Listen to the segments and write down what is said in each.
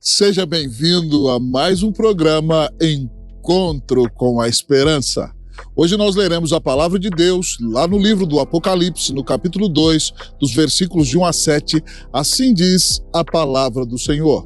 Seja bem-vindo a mais um programa Encontro com a Esperança. Hoje nós leremos a palavra de Deus lá no livro do Apocalipse, no capítulo 2, dos versículos de 1 a 7. Assim diz a palavra do Senhor.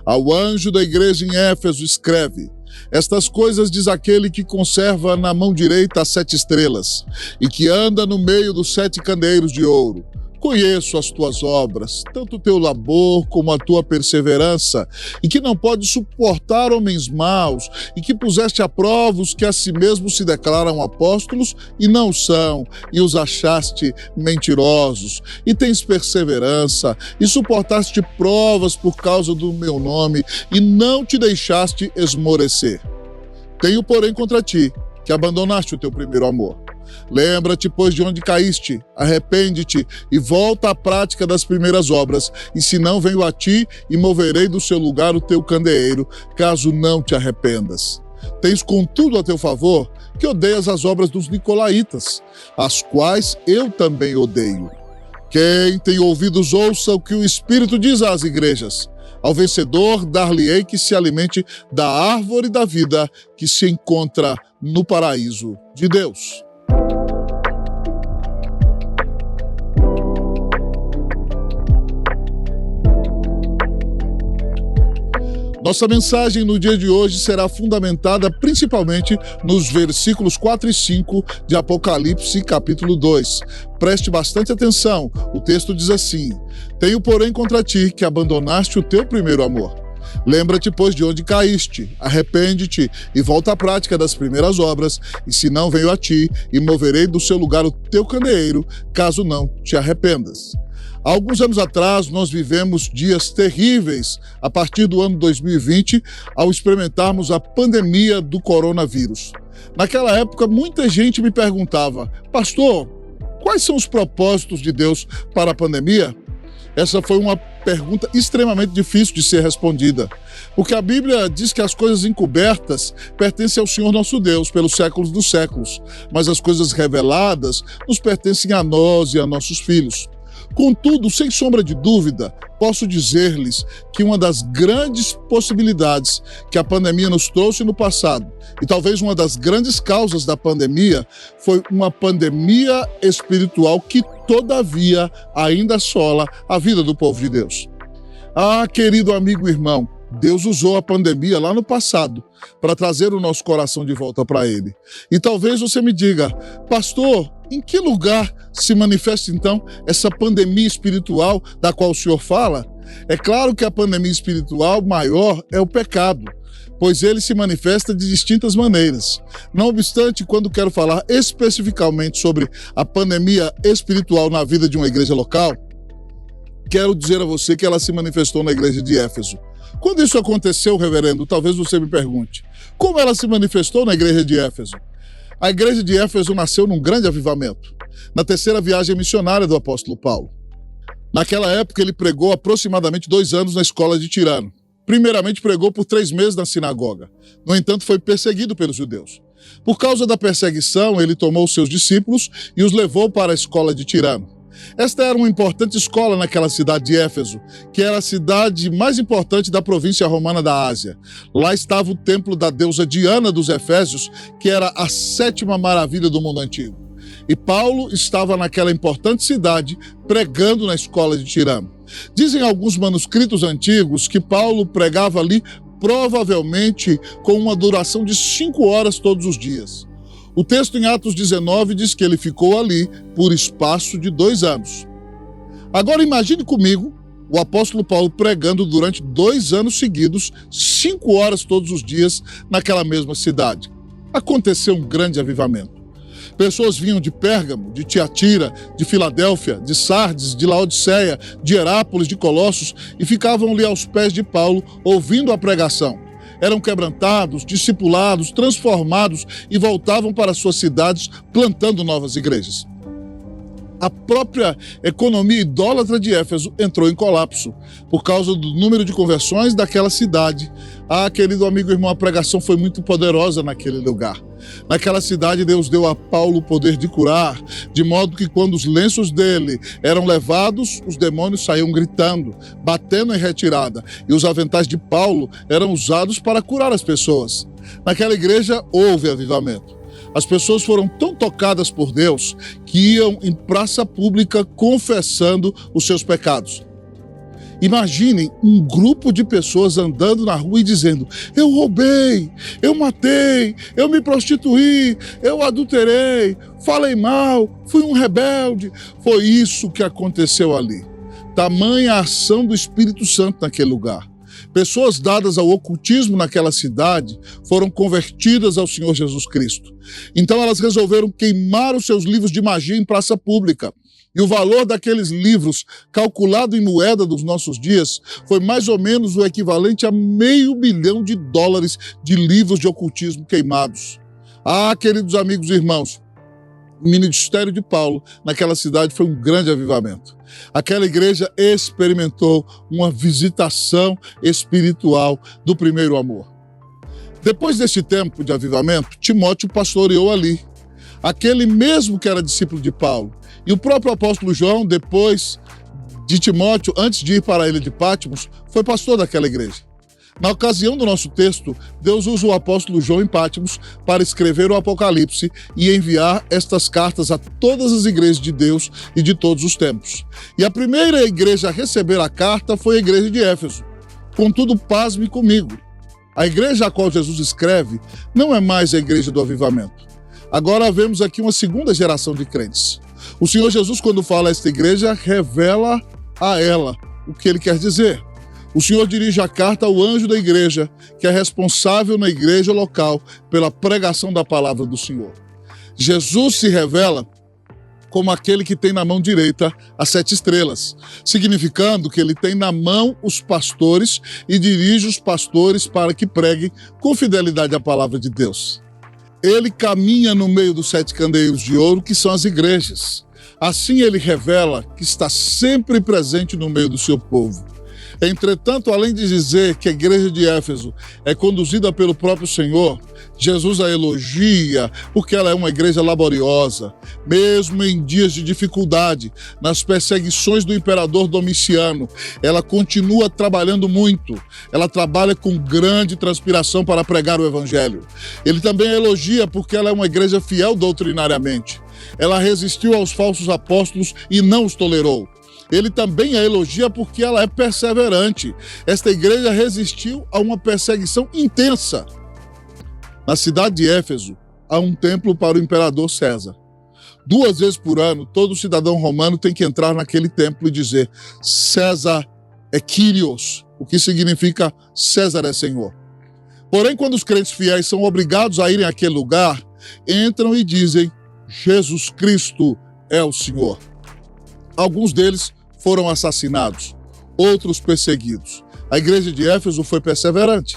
Ao anjo da igreja em Éfeso escreve: estas coisas diz aquele que conserva na mão direita as 7 estrelas e que anda no meio dos 7 candeeiros de ouro. Conheço as tuas obras, tanto o teu labor como a tua perseverança, e que não podes suportar homens maus, e que puseste à prova os que a si mesmos se declaram apóstolos e não são, e os achaste mentirosos, e tens perseverança, e suportaste provas por causa do meu nome, e não te deixaste esmorecer. Tenho, porém, contra ti, que abandonaste o teu primeiro amor. Lembra-te, pois, de onde caíste, arrepende-te e volta à prática das primeiras obras, e se não venho a ti e moverei do seu lugar o teu candeeiro, caso não te arrependas. Tens, contudo, a teu favor, que odeias as obras dos nicolaítas, as quais eu também odeio. Quem tem ouvidos ouça o que o Espírito diz às igrejas. Ao vencedor dar-lhe-ei que se alimente da árvore da vida que se encontra no paraíso de Deus. Nossa mensagem no dia de hoje será fundamentada principalmente nos versículos 4 e 5 de Apocalipse, capítulo 2. Preste bastante atenção, o texto diz assim: tenho, porém, contra ti que abandonaste o teu primeiro amor. Lembra-te, pois, de onde caíste, arrepende-te e volta à prática das primeiras obras, e se não venho a ti e moverei do seu lugar o teu candeeiro, caso não te arrependas. Há alguns anos atrás, nós vivemos dias terríveis a partir do ano 2020, ao experimentarmos a pandemia do coronavírus. Naquela época, muita gente me perguntava: pastor, quais são os propósitos de Deus para a pandemia? Essa foi uma pergunta extremamente difícil de ser respondida, porque a Bíblia diz que as coisas encobertas pertencem ao Senhor nosso Deus pelos séculos dos séculos, mas as coisas reveladas nos pertencem a nós e a nossos filhos. Contudo, sem sombra de dúvida, posso dizer-lhes que uma das grandes possibilidades que a pandemia nos trouxe no passado, e talvez uma das grandes causas da pandemia, foi uma pandemia espiritual que, todavia, ainda assola a vida do povo de Deus. Ah, querido amigo e irmão, Deus usou a pandemia lá no passado para trazer o nosso coração de volta para Ele. E talvez você me diga: pastor, em que lugar se manifesta então essa pandemia espiritual da qual o senhor fala? É claro que a pandemia espiritual maior é o pecado, pois ele se manifesta de distintas maneiras. Não obstante, quando quero falar especificamente sobre a pandemia espiritual na vida de uma igreja local, quero dizer a você que ela se manifestou na igreja de Éfeso. Quando isso aconteceu, reverendo, talvez você me pergunte: como ela se manifestou na igreja de Éfeso? A igreja de Éfeso nasceu num grande avivamento, na 3ª viagem missionária do apóstolo Paulo. Naquela época, ele pregou aproximadamente 2 anos na escola de Tirano. Primeiramente, pregou por 3 meses na sinagoga. No entanto, foi perseguido pelos judeus. Por causa da perseguição, ele tomou seus discípulos e os levou para a escola de Tirano. Esta era uma importante escola naquela cidade de Éfeso, que era a cidade mais importante da província romana da Ásia. Lá estava o templo da deusa Diana dos Efésios, que era a 7ª maravilha do mundo antigo. E Paulo estava naquela importante cidade pregando na escola de Tirano. Dizem alguns manuscritos antigos que Paulo pregava ali provavelmente com uma duração de 5 horas todos os dias. O texto em Atos 19 diz que ele ficou ali por espaço de 2 anos. Agora imagine comigo o apóstolo Paulo pregando durante 2 anos seguidos, 5 horas todos os dias, naquela mesma cidade. Aconteceu um grande avivamento. Pessoas vinham de Pérgamo, de Tiatira, de Filadélfia, de Sardes, de Laodiceia, de Herápolis, de Colossos, e ficavam ali aos pés de Paulo, ouvindo a pregação. Eram quebrantados, discipulados, transformados e voltavam para suas cidades, plantando novas igrejas. A própria economia idólatra de Éfeso entrou em colapso por causa do número de conversões daquela cidade. Ah, querido amigo e irmão, a pregação foi muito poderosa naquele lugar. Naquela cidade, Deus deu a Paulo o poder de curar, de modo que quando os lenços dele eram levados, os demônios saíam gritando, batendo em retirada, e os aventais de Paulo eram usados para curar as pessoas. Naquela igreja houve avivamento. As pessoas foram tão tocadas por Deus que iam em praça pública confessando os seus pecados. Imaginem um grupo de pessoas andando na rua e dizendo: eu roubei, eu matei, eu me prostituí, eu adulterei, falei mal, fui um rebelde. Foi isso que aconteceu ali. Tamanha a ação do Espírito Santo naquele lugar. Pessoas dadas ao ocultismo naquela cidade foram convertidas ao Senhor Jesus Cristo. Então elas resolveram queimar os seus livros de magia em praça pública. E o valor daqueles livros, calculado em moeda dos nossos dias, foi mais ou menos o equivalente a $500 milhão de livros de ocultismo queimados. Ah, queridos amigos e irmãos, o ministério de Paulo naquela cidade foi um grande avivamento. Aquela igreja experimentou uma visitação espiritual do primeiro amor. Depois desse tempo de avivamento, Timóteo pastoreou ali. Aquele mesmo que era discípulo de Paulo. E o próprio apóstolo João, depois de Timóteo, antes de ir para a ilha de Patmos, foi pastor daquela igreja. Na ocasião do nosso texto, Deus usa o apóstolo João em Patmos para escrever o Apocalipse e enviar estas cartas a todas as igrejas de Deus e de todos os tempos. E a primeira igreja a receber a carta foi a igreja de Éfeso. Contudo, pasme comigo. A igreja a qual Jesus escreve não é mais a igreja do avivamento. Agora vemos aqui uma segunda geração de crentes. O Senhor Jesus, quando fala a esta igreja, revela a ela o que ele quer dizer. O Senhor dirige a carta ao anjo da igreja, que é responsável na igreja local pela pregação da palavra do Senhor. Jesus se revela como aquele que tem na mão direita as 7 estrelas, significando que ele tem na mão os pastores e dirige os pastores para que preguem com fidelidade a palavra de Deus. Ele caminha no meio dos 7 candeeiros de ouro, que são as igrejas. Assim ele revela que está sempre presente no meio do seu povo. Entretanto, além de dizer que a igreja de Éfeso é conduzida pelo próprio Senhor, Jesus a elogia porque ela é uma igreja laboriosa, mesmo em dias de dificuldade, nas perseguições do imperador Domiciano. Ela continua trabalhando muito, ela trabalha com grande transpiração para pregar o evangelho. Ele também a elogia porque ela é uma igreja fiel doutrinariamente. Ela resistiu aos falsos apóstolos e não os tolerou. Ele também a elogia porque ela é perseverante. Esta igreja resistiu a uma perseguição intensa. Na cidade de Éfeso, há um templo para o imperador César. 2 vezes por ano, todo cidadão romano tem que entrar naquele templo e dizer: César é Kyrios, o que significa César é Senhor. Porém, quando os crentes fiéis são obrigados a irem àquele lugar, entram e dizem: Jesus Cristo é o Senhor. Alguns deles foram assassinados, outros perseguidos. A igreja de Éfeso foi perseverante.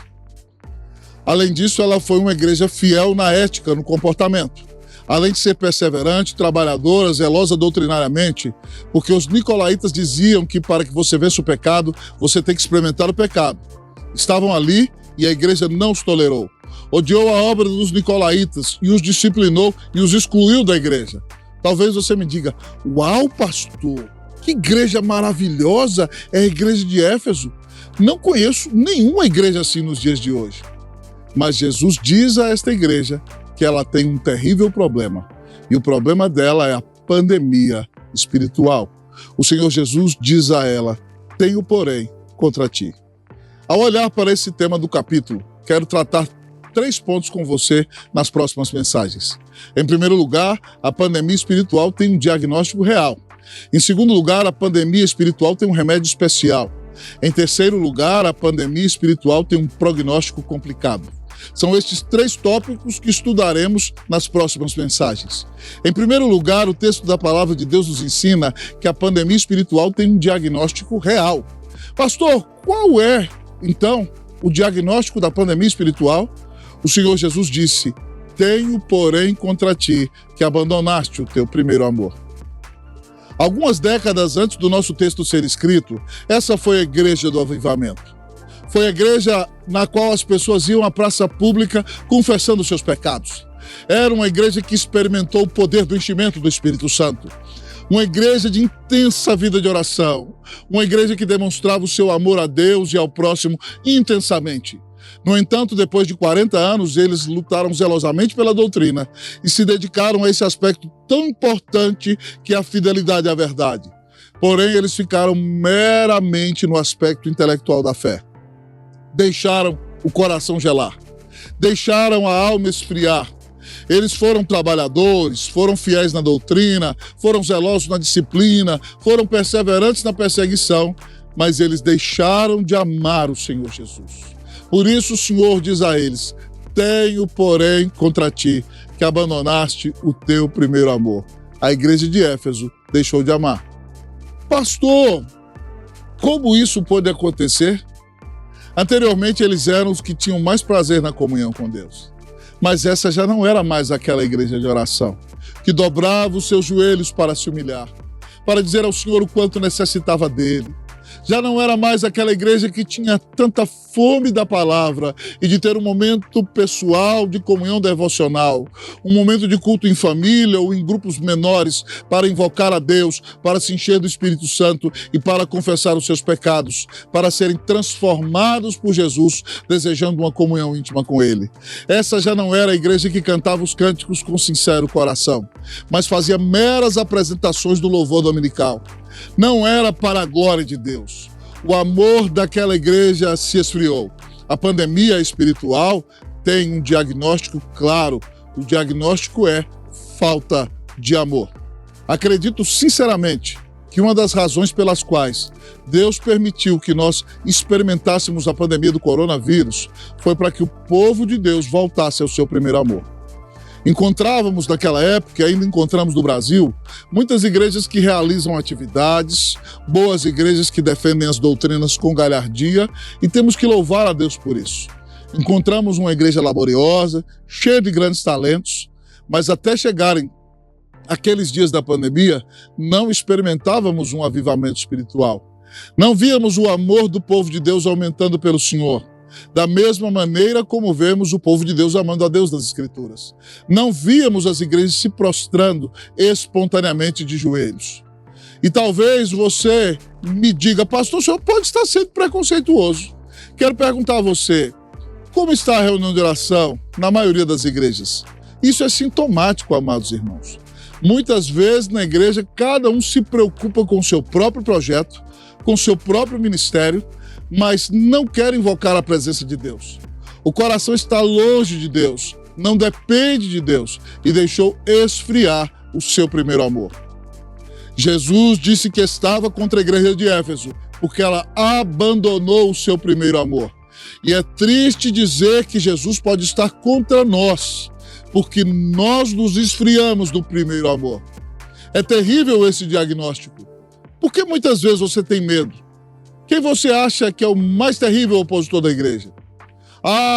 Além disso, ela foi uma igreja fiel na ética, no comportamento. Além de ser perseverante, trabalhadora, zelosa doutrinariamente, porque os nicolaítas diziam que para que você vença o pecado, você tem que experimentar o pecado. Estavam ali e a igreja não os tolerou. Odiou a obra dos nicolaítas e os disciplinou e os excluiu da igreja. Talvez você me diga: uau, pastor, que igreja maravilhosa é a igreja de Éfeso. Não conheço nenhuma igreja assim nos dias de hoje. Mas Jesus diz a esta igreja que ela tem um terrível problema. E o problema dela é a pandemia espiritual. O Senhor Jesus diz a ela: tenho, porém, contra ti. Ao olhar para esse tema do capítulo, quero tratar 3 pontos com você nas próximas mensagens. Em primeiro lugar, a pandemia espiritual tem um diagnóstico real. Em segundo lugar, a pandemia espiritual tem um remédio especial. Em terceiro lugar, a pandemia espiritual tem um prognóstico complicado. São estes 3 tópicos que estudaremos nas próximas mensagens. Em primeiro lugar, o texto da palavra de Deus nos ensina que a pandemia espiritual tem um diagnóstico real. Pastor, qual é, então, o diagnóstico da pandemia espiritual? O Senhor Jesus disse: tenho, porém, contra ti que abandonaste o teu primeiro amor. Algumas décadas antes do nosso texto ser escrito, essa foi a igreja do avivamento. Foi a igreja na qual as pessoas iam à praça pública confessando seus pecados. Era uma igreja que experimentou o poder do enchimento do Espírito Santo. Uma igreja de intensa vida de oração. Uma igreja que demonstrava o seu amor a Deus e ao próximo intensamente. No entanto, depois de 40 anos, eles lutaram zelosamente pela doutrina e se dedicaram a esse aspecto tão importante que é a fidelidade à verdade. Porém, eles ficaram meramente no aspecto intelectual da fé. Deixaram o coração gelar. Deixaram a alma esfriar. Eles foram trabalhadores, foram fiéis na doutrina, foram zelosos na disciplina, foram perseverantes na perseguição, mas eles deixaram de amar o Senhor Jesus. Por isso o Senhor diz a eles: tenho, porém, contra ti, que abandonaste o teu primeiro amor. A igreja de Éfeso deixou de amar. Pastor, como isso pode acontecer? Anteriormente eles eram os que tinham mais prazer na comunhão com Deus. Mas essa já não era mais aquela igreja de oração, que dobrava os seus joelhos para se humilhar, para dizer ao Senhor o quanto necessitava dele. Já não era mais aquela igreja que tinha tanta fome da palavra e de ter um momento pessoal de comunhão devocional, um momento de culto em família ou em grupos menores para invocar a Deus, para se encher do Espírito Santo e para confessar os seus pecados, para serem transformados por Jesus, desejando uma comunhão íntima com Ele. Essa já não era a igreja que cantava os cânticos com sincero coração, mas fazia meras apresentações do louvor dominical. Não era para a glória de Deus. O amor daquela igreja se esfriou. A pandemia espiritual tem um diagnóstico claro. O diagnóstico é falta de amor. Acredito sinceramente que uma das razões pelas quais Deus permitiu que nós experimentássemos a pandemia do coronavírus foi para que o povo de Deus voltasse ao seu primeiro amor. Encontrávamos naquela época, e ainda encontramos no Brasil, muitas igrejas que realizam atividades, boas igrejas que defendem as doutrinas com galhardia, e temos que louvar a Deus por isso. Encontramos uma igreja laboriosa, cheia de grandes talentos, mas até chegarem aqueles dias da pandemia, não experimentávamos um avivamento espiritual. Não víamos o amor do povo de Deus aumentando pelo Senhor. Da mesma maneira como vemos o povo de Deus amando a Deus das Escrituras. Não víamos as igrejas se prostrando espontaneamente de joelhos. E talvez você me diga: pastor, o senhor pode estar sendo preconceituoso. Quero perguntar a você, como está a reunião de oração na maioria das igrejas? Isso é sintomático, amados irmãos. Muitas vezes na igreja cada um se preocupa com o seu próprio projeto, com o seu próprio ministério, mas não quer invocar a presença de Deus. O coração está longe de Deus, não depende de Deus e deixou esfriar o seu primeiro amor. Jesus disse que estava contra a igreja de Éfeso, porque ela abandonou o seu primeiro amor. E é triste dizer que Jesus pode estar contra nós, porque nós nos esfriamos do primeiro amor. É terrível esse diagnóstico. Por que muitas vezes você tem medo? Quem você acha que é o mais terrível opositor da igreja?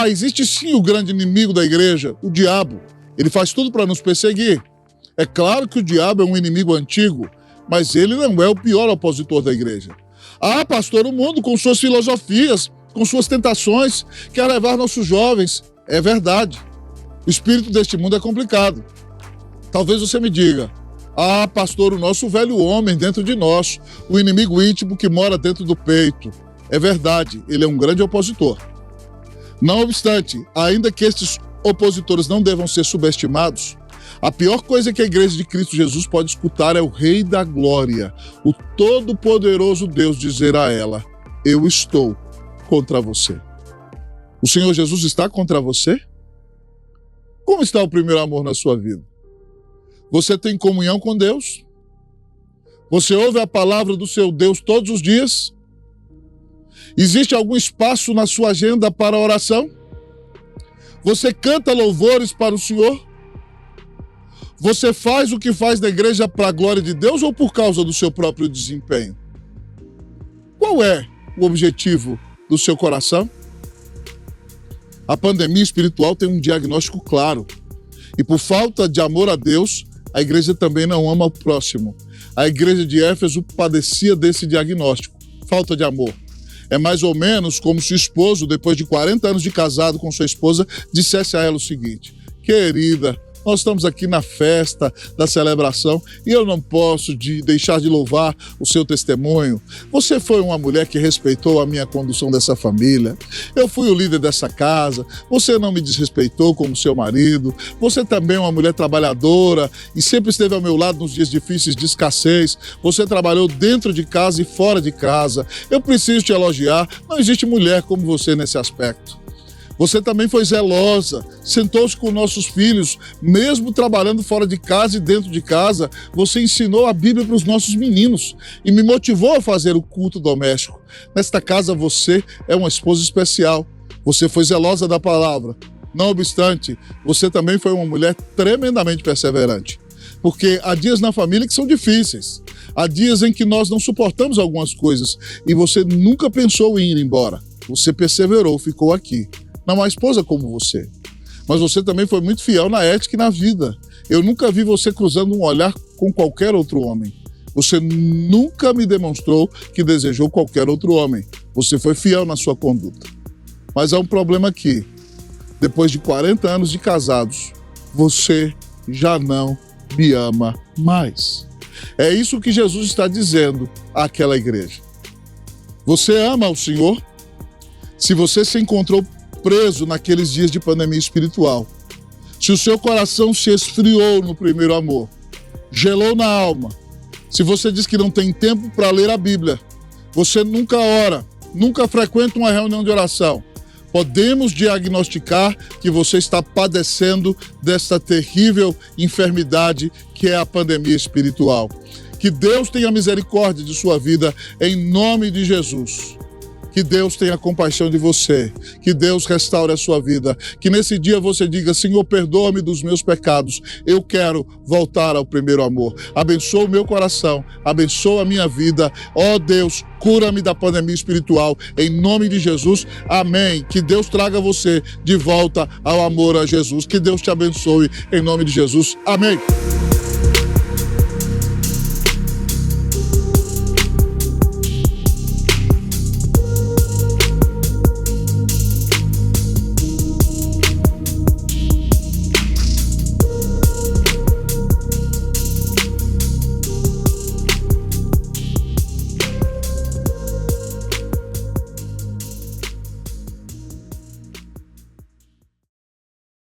Existe sim o grande inimigo da igreja, o diabo. Ele faz tudo para nos perseguir. É claro que o diabo é um inimigo antigo, mas ele não é o pior opositor da igreja. Pastor, o mundo com suas filosofias, com suas tentações, quer levar nossos jovens. É verdade. O espírito deste mundo é complicado. Talvez você me diga: pastor, o nosso velho homem dentro de nós, o inimigo íntimo que mora dentro do peito. É verdade, ele é um grande opositor. Não obstante, ainda que estes opositores não devam ser subestimados, a pior coisa que a igreja de Cristo Jesus pode escutar é o Rei da Glória, o todo-poderoso Deus, dizer a ela: eu estou contra você. O Senhor Jesus está contra você? Como está o primeiro amor na sua vida? Você tem comunhão com Deus? Você ouve a palavra do seu Deus todos os dias? Existe algum espaço na sua agenda para oração? Você canta louvores para o Senhor? Você faz o que faz na igreja para a glória de Deus ou por causa do seu próprio desempenho? Qual é o objetivo do seu coração? A pandemia espiritual tem um diagnóstico claro. E por falta de amor a Deus, a igreja também não ama o próximo. A igreja de Éfeso padecia desse diagnóstico, falta de amor. É mais ou menos como se o esposo, depois de 40 anos de casado com sua esposa, dissesse a ela o seguinte: querida, nós estamos aqui na festa da celebração e eu não posso deixar de louvar o seu testemunho. Você foi uma mulher que respeitou a minha condução dessa família. Eu fui o líder dessa casa. Você não me desrespeitou como seu marido. Você também é uma mulher trabalhadora e sempre esteve ao meu lado nos dias difíceis de escassez. Você trabalhou dentro de casa e fora de casa. Eu preciso te elogiar. Não existe mulher como você nesse aspecto. Você também foi zelosa, sentou-se com nossos filhos, mesmo trabalhando fora de casa e dentro de casa, você ensinou a Bíblia para os nossos meninos e me motivou a fazer o culto doméstico. Nesta casa você é uma esposa especial, você foi zelosa da palavra. Não obstante, você também foi uma mulher tremendamente perseverante. Porque há dias na família que são difíceis, há dias em que nós não suportamos algumas coisas e você nunca pensou em ir embora. Você perseverou, ficou aqui. Não há esposa como você. Mas você também foi muito fiel na ética e na vida. Eu nunca vi você cruzando um olhar com qualquer outro homem. Você nunca me demonstrou que desejou qualquer outro homem. Você foi fiel na sua conduta. Mas há um problema aqui. Depois de 40 anos de casados, você já não me ama mais. É isso que Jesus está dizendo àquela igreja. Você ama o Senhor? Se você se encontrou preso naqueles dias de pandemia espiritual, se o seu coração se esfriou no primeiro amor, gelou na alma, se você diz que não tem tempo para ler a Bíblia, você nunca ora, nunca frequenta uma reunião de oração, podemos diagnosticar que você está padecendo desta terrível enfermidade que é a pandemia espiritual. Que Deus tenha misericórdia de sua vida em nome de Jesus. Que Deus tenha compaixão de você, que Deus restaure a sua vida, que nesse dia você diga: Senhor, perdoa-me dos meus pecados, eu quero voltar ao primeiro amor. Abençoa o meu coração, abençoa a minha vida, ó Deus, cura-me da pandemia espiritual, em nome de Jesus, amém. Que Deus traga você de volta ao amor a Jesus, que Deus te abençoe, em nome de Jesus, amém.